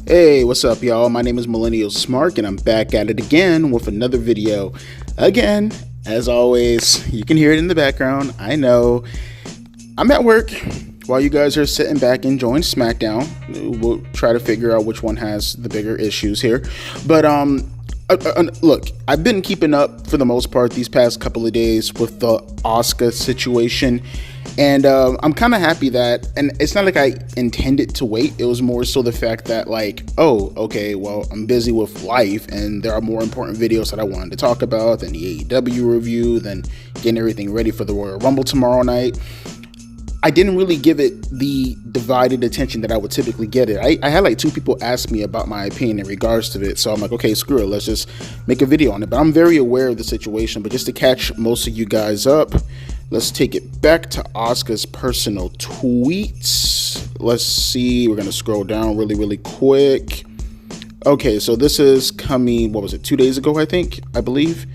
Hey, what's up, y'all? My name is Millennial Smark, and I'm back at it again with another video. Again, as always, you can hear it in the background. I know I'm at work while you guys are sitting back enjoying SmackDown. We'll try to figure out which one has the bigger issues here. But look, I've been keeping up for the most part these past couple of days with the Asuka situation. And I'm kind of happy that, and it's not like I intended to wait. It was more so the fact that, like, oh, okay, well, I'm busy with life and there are more important videos that I wanted to talk about than the AEW review, than getting everything ready for the Royal Rumble tomorrow night. I didn't really give it the divided attention that I would typically get it. I had like 2 people ask me about my opinion in regards to it. So I'm like, okay, screw it. Let's just make a video on it. But I'm very aware of the situation. But just to catch most of you guys up, let's take it back to Asuka's personal tweets. Let's see. We're going to scroll down really quick. Okay, so this is coming, what was it, 2 days ago, I believe.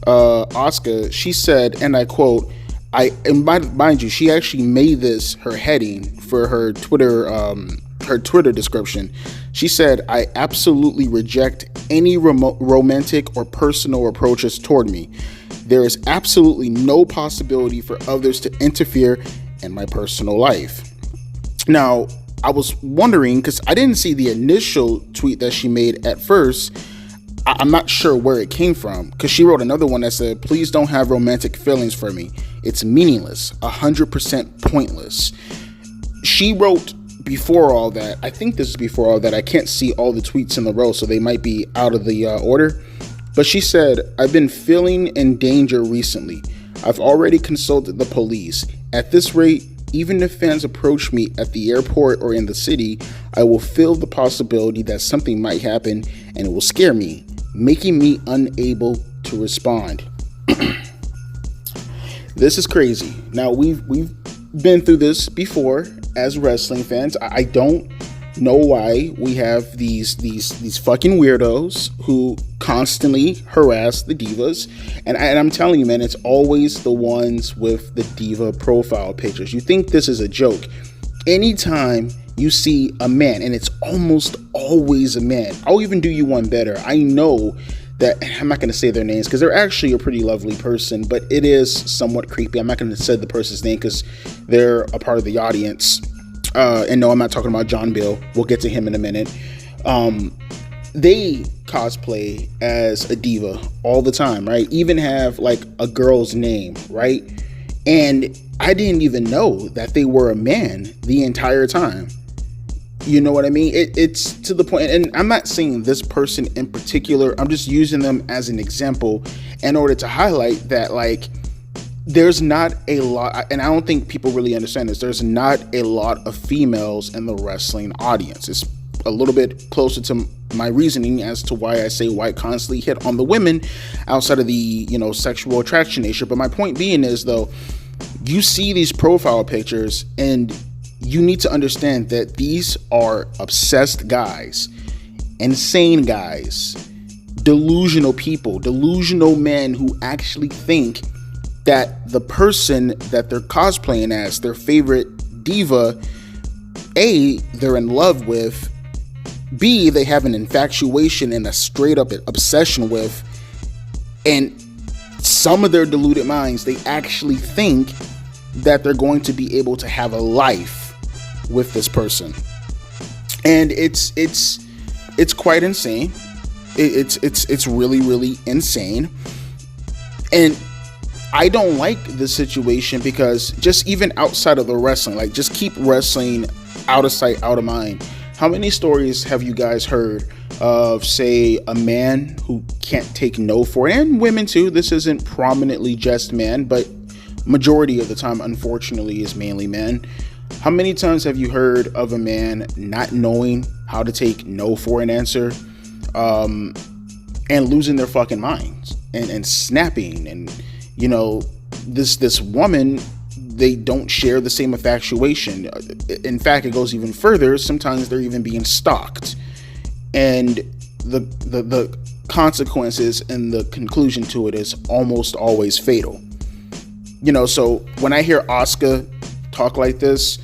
Asuka, she said, and I quote, and mind you, she actually made this her heading for her Twitter description. She said, "I absolutely reject any romantic or personal approaches toward me. There is absolutely no possibility for others to interfere in my personal life." Now, I was wondering, because I didn't see the initial tweet that she made at first. I'm not sure where it came from, because she wrote another one that said, "Please don't have romantic feelings for me. It's meaningless, 100% pointless." She wrote before all that, I think this is before all that, I can't see all the tweets in a row, so they might be out of the order. But she said, "I've been feeling in danger recently. I've already consulted the police. At this rate, even if fans approach me at the airport or in the city, I will feel the possibility that something might happen, and it will scare me, making me unable to respond." This is crazy. Now, we've been through this before as wrestling fans. I don't know why we have these fucking weirdos who constantly harass the divas, and I'm telling you, man, it's always the ones with the diva profile pictures. You think this is a joke? Anytime you see a man, and it's almost always a man, I'll even do you one better. I know that, I'm not going to say their names because they're actually a pretty lovely person, but it is somewhat creepy. I'm not going to say the person's name because they're a part of the audience. And no, I'm not talking about John Bill. We'll get to him in a minute. They cosplay as a diva all the time, right? Even have like a girl's name, right? And I didn't even know that they were a man the entire time. You know what I mean? It's to the point, and I'm not saying this person in particular, I'm just using them as an example in order to highlight that, like, there's not a lot, and I don't think people really understand this, there's not a lot of females in the wrestling audience. It's a little bit closer to my reasoning as to why I say why constantly hit on the women outside of the, you know, sexual attraction nature. But my point being is, though, you see these profile pictures and you need to understand that these are obsessed guys, insane guys, delusional people, delusional men who actually think that the person that they're cosplaying as, their favorite diva, A, they're in love with, B, they have an infatuation and a straight up obsession with, and some of their deluded minds, they actually think that they're going to be able to have a life with this person. And it's quite insane. It's really insane. And I don't like this situation because just even outside of the wrestling, like, just keep wrestling out of sight, out of mind. How many stories have you guys heard of, say, a man who can't take no for it, and women too. This isn't prominently just men, but majority of the time, unfortunately, is mainly men. How many times have you heard of a man not knowing how to take no for an answer, and losing their fucking minds and snapping? And you know, this woman, they don't share the same infatuation. In fact, it goes even further. Sometimes they're even being stalked, and the consequences and the conclusion to it is almost always fatal. You know, so when I hear Asuka talk like this,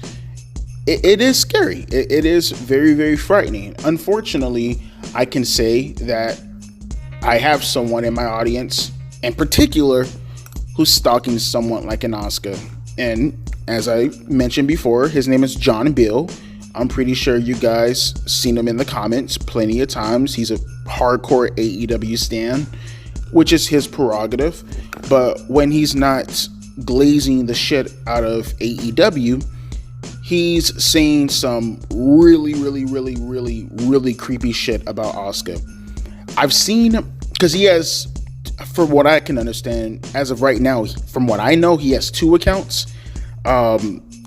it is scary. It is very, very frightening. Unfortunately, I can say that I have someone in my audience in particular who's stalking someone like an Asuka. And as I mentioned before, his name is John Bill. I'm pretty sure you guys seen him in the comments plenty of times. He's a hardcore AEW stan, which is his prerogative. But when he's not glazing the shit out of AEW, he's saying some really, really, really, really, really creepy shit about Asuka. I've seen, because he has, from what I can understand, as of right now, from what I know, he has 2 accounts.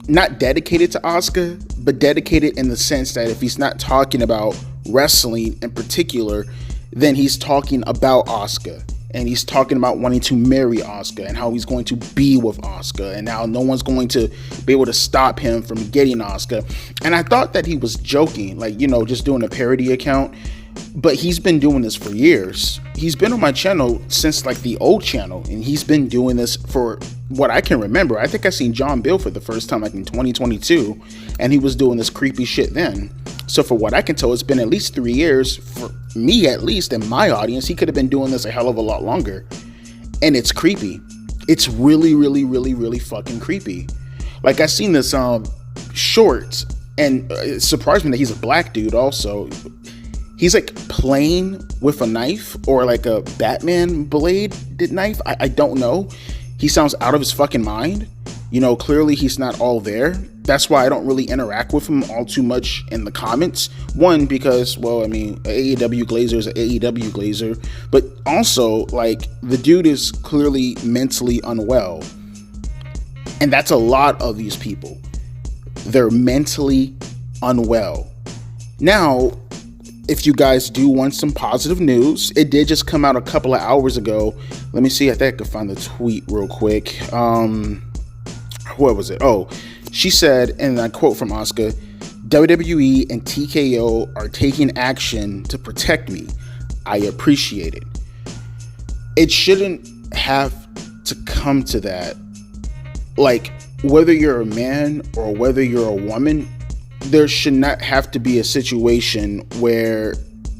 Not dedicated to Asuka, but dedicated in the sense that if he's not talking about wrestling in particular, then he's talking about Asuka. And he's talking about wanting to marry Asuka and how he's going to be with Asuka and how no one's going to be able to stop him from getting Asuka. And I thought that he was joking, like, you know, just doing a parody account. But he's been doing this for years. He's been on my channel since like the old channel, and he's been doing this for what I can remember. I think I seen John Bill for the first time like in 2022, and he was doing this creepy shit then. So for what I can tell, it's been at least 3 years for me, at least in my audience. He could have been doing this a hell of a lot longer, and it's creepy. It's really, really, really, really fucking creepy. Like I seen this short, and it surprised me that he's a black dude also. He's like playing with a knife or like a Batman bladed knife. I don't know. He sounds out of his fucking mind. You know, clearly he's not all there. That's why I don't really interact with him all too much in the comments. One, because, well, I mean, an AEW glazer is an AEW glazer. But also, like, the dude is clearly mentally unwell. And that's a lot of these people. They're mentally unwell. Now, if you guys do want some positive news, it did just come out a couple of hours ago. Let me see. I think I could find the tweet real quick. What was it? Oh, she said, and I quote from Asuka, WWE and TKO are taking action to protect me. I appreciate it. It shouldn't have to come to that. Like, whether you're a man or whether you're a woman, there should not have to be a situation where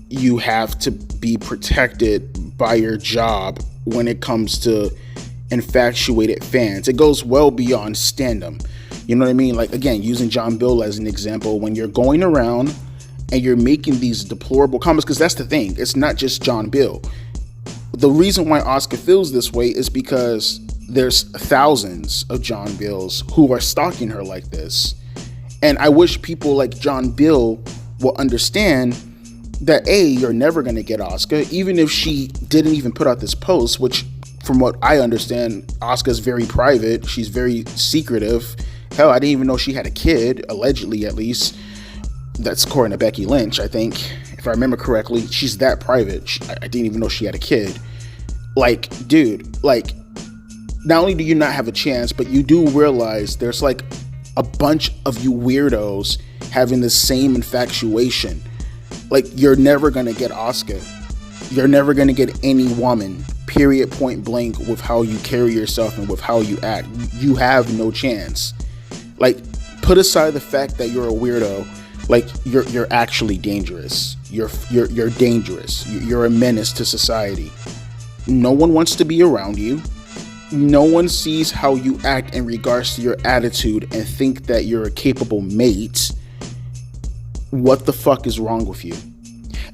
you have to be protected by your job when it comes to infatuated fans. It goes well beyond stand-up. You know what I mean? Like, again, using John Bill as an example, when you're going around and you're making these deplorable comments, because that's the thing, it's not just John Bill. The reason why Asuka feels this way is because there's thousands of John Bills who are stalking her like this. And I wish people like John Bill will understand that, A, you're never going to get Asuka, even if she didn't even put out this post, which from what I understand, Asuka's very private. She's very secretive. Hell, I didn't even know she had a kid, allegedly at least. That's according to Becky Lynch, I think. If I remember correctly, she's that private. I didn't even know she had a kid. Like, dude, like, not only do you not have a chance, but you do realize there's like a bunch of you weirdos having the same infatuation. Like, you're never gonna get Asuka. You're never gonna get any woman, period, point blank, with how you carry yourself and with how you act. You have no chance. Like, put aside the fact that you're a weirdo. Like, you're actually dangerous. You're dangerous. You're a menace to society. No one wants to be around you. No one sees how you act in regards to your attitude and think that you're a capable mate. What the fuck is wrong with you?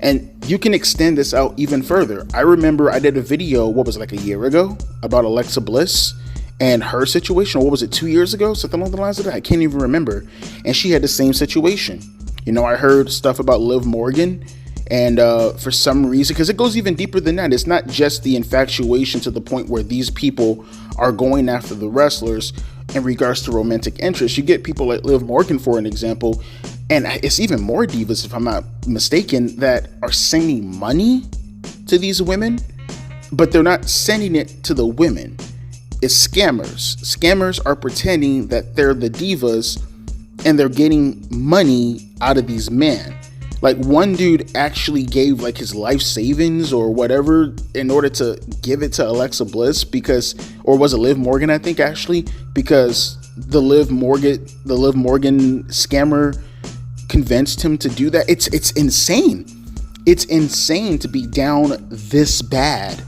And you can extend this out even further. I remember I did a video, what was it, like a year ago, about Alexa Bliss and her situation. Or what was it, 2 years ago? Something along the lines of that. I can't even remember. And she had the same situation. You know, I heard stuff about Liv Morgan, And for some reason, because it goes even deeper than that, it's not just the infatuation to the point where these people are going after the wrestlers in regards to romantic interest. You get people like Liv Morgan, for an example, and it's even more divas, if I'm not mistaken, that are sending money to these women, but they're not sending it to the women. It's scammers. Scammers are pretending that they're the divas and they're getting money out of these men. Like, one dude actually gave like his life savings or whatever in order to give it to Alexa Bliss, because, or was it Liv Morgan, I think, actually, because the Liv Morgan scammer convinced him to do that. It's insane. It's insane to be down this bad.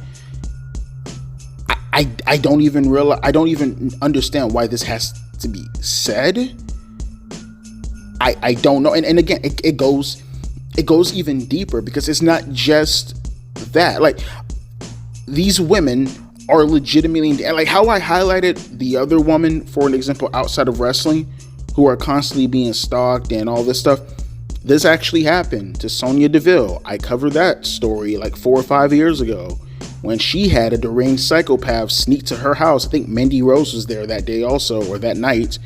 I don't even realize, I don't even understand why this has to be said. I don't know. And again, it goes even deeper, because it's not just that. Like, these women are legitimately, like how I highlighted the other woman, for an example, outside of wrestling, who are constantly being stalked and all this stuff. This actually happened to Sonya Deville. I covered that story like 4 or 5 years ago, when she had a deranged psychopath sneak to her house. I think Mandy Rose was there that day also, or that night.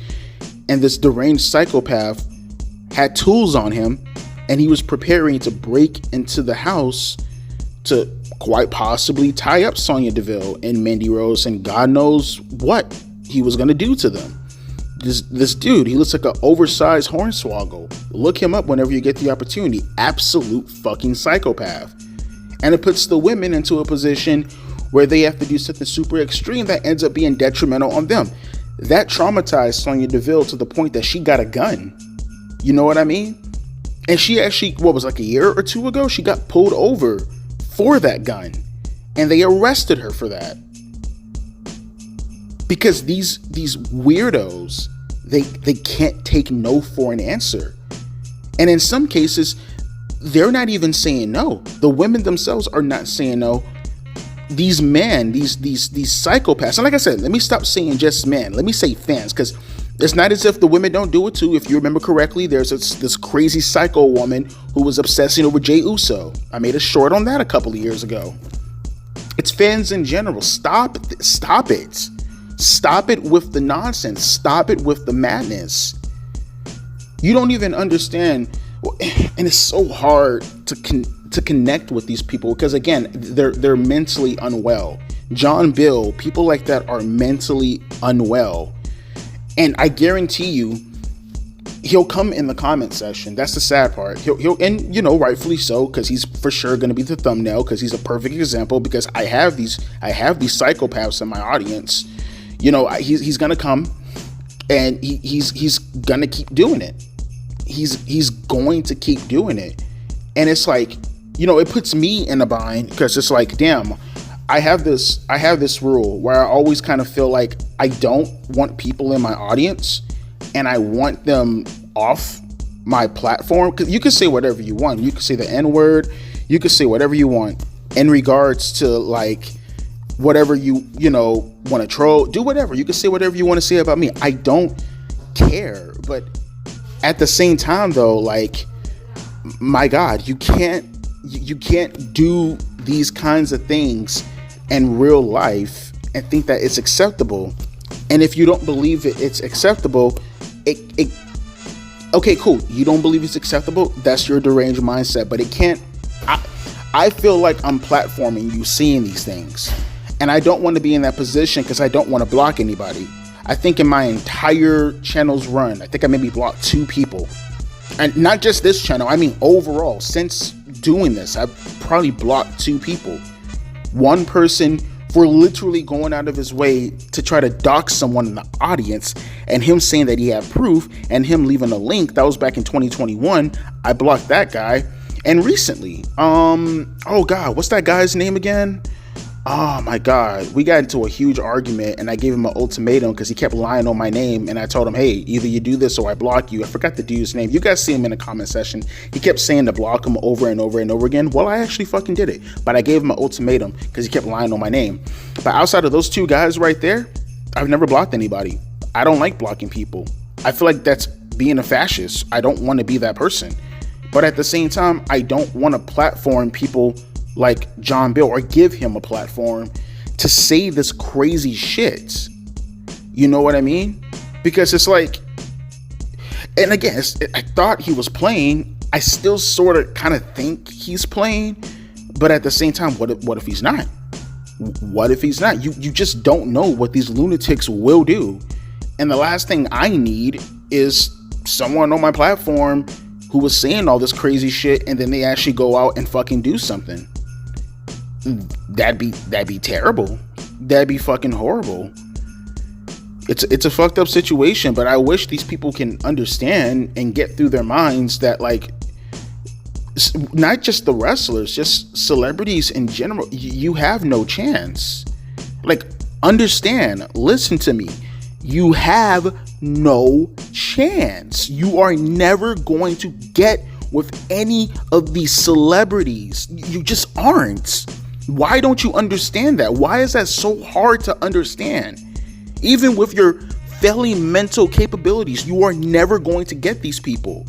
And this deranged psychopath had tools on him, and he was preparing to break into the house to quite possibly tie up Sonya Deville and Mandy Rose, and God knows what he was going to do to them. This dude, he looks like an oversized hornswoggle. Look him up whenever you get the opportunity. Absolute fucking psychopath. And it puts the women into a position where they have to do something super extreme that ends up being detrimental on them. That traumatized Sonya Deville to the point that she got a gun. You know what I mean? And she actually, what was like a year or two ago, she got pulled over for that gun. And they arrested her for that. Because these weirdos, they can't take no for an answer. And in some cases, they're not even saying no. The women themselves are not saying no. These men, these psychopaths, and like I said, let me stop saying just men. Let me say fans, because it's not as if the women don't do it too. If you remember correctly, there's this crazy psycho woman who was obsessing over Jey Uso. I made a short on that a couple of years ago. It's fans in general. Stop it. Stop it with the nonsense. Stop it with the madness. You don't even understand. And it's so hard to connect with these people, because again, they're mentally unwell. John Bill, people like that are mentally unwell, and I guarantee you, he'll come in the comment section. That's the sad part. He'll and rightfully so, because he's for sure going to be the thumbnail, because he's a perfect example. Because I have these psychopaths in my audience. He's going to come, and he's going to keep doing it. He's going to keep doing it. And it's like, it puts me in a bind, because it's like, damn, I have this rule where I always kind of feel like I don't want people in my audience, and I want them off my platform. Because you can say whatever you want. You can say the N-word. You can say whatever you want in regards to like whatever you want to troll. Do whatever. You can say whatever you want to say about me. I don't care. But at the same time, though, like, my God, you can't do these kinds of things in real life and think that it's acceptable. And if you don't believe it's acceptable, okay, cool. You don't believe it's acceptable. That's your deranged mindset. But it can't. I feel like I'm platforming you seeing these things, and I don't want to be in that position, because I don't want to block anybody. I think in my entire channel's run, I think I maybe blocked 2 people. And not just this channel, I mean overall, since doing this, I've probably blocked 2 people. One person for literally going out of his way to try to dox someone in the audience, and him saying that he had proof, and him leaving a link. That was back in 2021. I blocked that guy. And recently, oh God, what's that guy's name again? Oh my God, we got into a huge argument, and I gave him an ultimatum because he kept lying on my name, and I told him, hey, either you do this or I block you. I forgot the dude's name. You guys see him in the comment section. He kept saying to block him over and over and over again. Well, I actually fucking did it, but I gave him an ultimatum because he kept lying on my name. But outside of those 2 guys right there, I've never blocked anybody. I don't like blocking people. I feel like that's being a fascist. I don't want to be that person. But at the same time, I don't want to platform people like John Bill, or give him a platform to say this crazy shit. You know what I mean? Because it's like, and again, I thought he was playing. I still sort of kind of think he's playing, but at the same time, what if he's not? What if he's not? You just don't know what these lunatics will do. And the last thing I need is someone on my platform who was saying all this crazy shit, and then they actually go out and fucking do something. That'd be terrible. That'd be fucking horrible. It's a fucked up situation, but I wish these people can understand and get through their minds that, like, not just the wrestlers, just celebrities in general, you have no chance. Like, understand, listen to me. You have no chance. You are never going to get with any of these celebrities. You just aren't. Why don't you understand that? Why is that so hard to understand? Even with your failing mental capabilities, you are never going to get these people.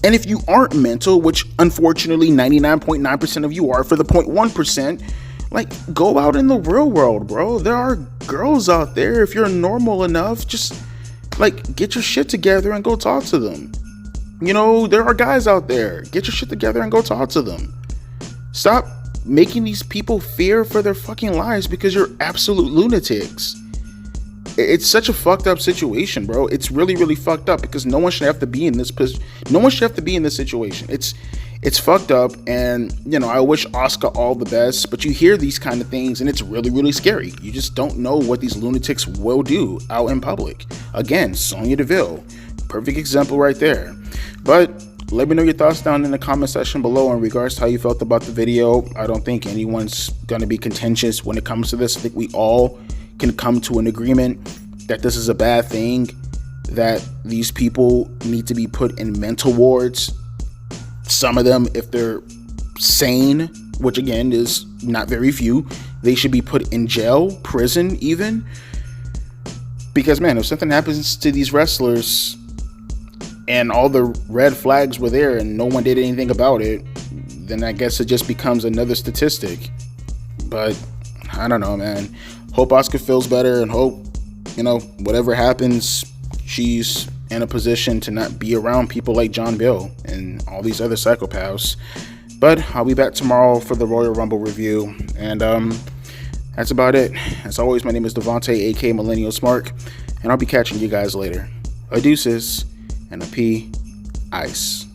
And if you aren't mental, which unfortunately 99.9% of you are, for the 0.1%, like, go out in the real world, bro. There are girls out there. If you're normal enough, just, like, get your shit together and go talk to them. You know, there are guys out there. Get your shit together and go talk to them. Stop making these people fear for their fucking lives because you're absolute lunatics. It's such a fucked up situation, bro. It's really, really fucked up because no one should have to be in this position. No one should have to be in this situation. It's fucked up, and, you know, I wish Asuka all the best, but you hear these kind of things and it's really, really scary. You just don't know what these lunatics will do out in public. Again, Sonya Deville, perfect example right there. But let me know your thoughts down in the comment section below in regards to how you felt about the video. I don't think anyone's gonna be contentious when it comes to this. I think we all can come to an agreement that this is a bad thing, that these people need to be put in mental wards. Some of them, if they're sane, which again is not very few, they should be put in jail, prison even. Because, man, if something happens to these wrestlers and all the red flags were there and no one did anything about it, then I guess it just becomes another statistic. But I don't know, man. Hope Asuka feels better, and hope, you know, whatever happens, she's in a position to not be around people like John Bill and all these other psychopaths. But I'll be back tomorrow for the Royal Rumble review, and that's about it. As always, my name is Devontae, aka Millennial Smart, and I'll be catching you guys later. A deuces and a P ice.